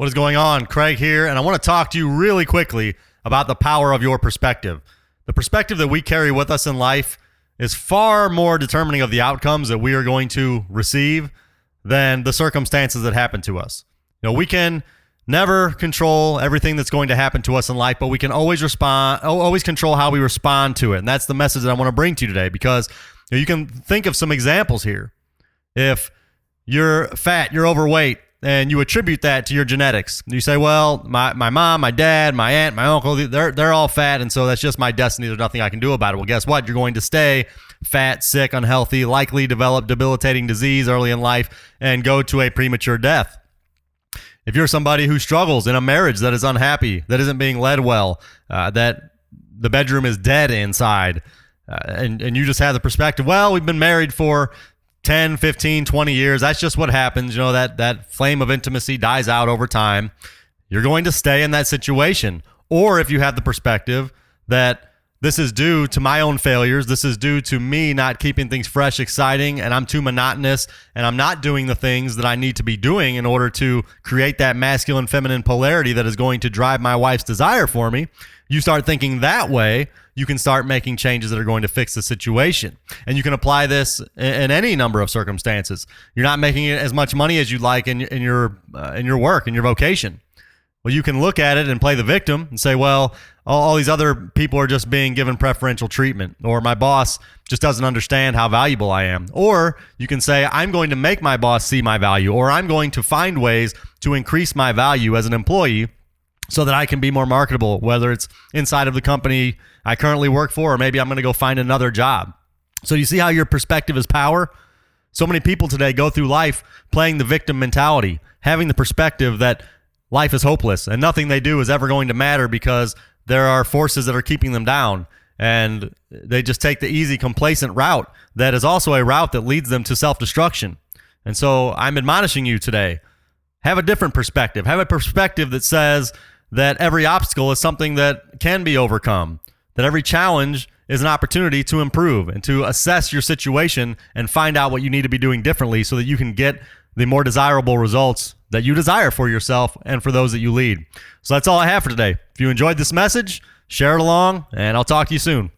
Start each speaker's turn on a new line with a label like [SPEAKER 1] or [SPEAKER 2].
[SPEAKER 1] What is going on? Craig here, and I want to talk to you really quickly about the power of your perspective. The perspective that we carry with us in life is far more determining of the outcomes that we are going to receive than the circumstances that happen to us. We can never control everything that's going to happen to us in life, but we can always control how we respond to it. And that's the message that I want to bring to you today, because you can think of some examples here. If you're fat, you're overweight, and you attribute that to your genetics. You say, well, my mom, my dad, my aunt, my uncle, they're all fat, and so that's just my destiny. There's nothing I can do about it. Well, guess what? You're going to stay fat, sick, unhealthy, likely develop debilitating disease early in life, and go to a premature death. If you're somebody who struggles in a marriage that is unhappy, that isn't being led well, that the bedroom is dead inside, and you just have the perspective, well, we've been married for 10, 15, 20 years. That's just what happens. That flame of intimacy dies out over time. You're going to stay in that situation. Or if you have the perspective that this is due to my own failures, this is due to me not keeping things fresh, exciting, and I'm too monotonous, and I'm not doing the things that I need to be doing in order to create that masculine-feminine polarity that is going to drive my wife's desire for me. You start thinking that way, you can start making changes that are going to fix the situation. And you can apply this in any number of circumstances. You're not making as much money as you'd like in your work, in your vocation. Well, you can look at it and play the victim and say, well, all these other people are just being given preferential treatment, or my boss just doesn't understand how valuable I am. Or you can say, I'm going to make my boss see my value, or I'm going to find ways to increase my value as an employee so that I can be more marketable, whether it's inside of the company I currently work for, or maybe I'm going to go find another job. So you see how your perspective is power? So many people today go through life playing the victim mentality, having the perspective that life is hopeless and nothing they do is ever going to matter because there are forces that are keeping them down. And they just take the easy, complacent route that is also a route that leads them to self-destruction. And so I'm admonishing you today, have a different perspective. Have a perspective that says that every obstacle is something that can be overcome, that every challenge is an opportunity to improve and to assess your situation and find out what you need to be doing differently so that you can get the more desirable results that you desire for yourself and for those that you lead. So that's all I have for today. If you enjoyed this message, share it along, and I'll talk to you soon.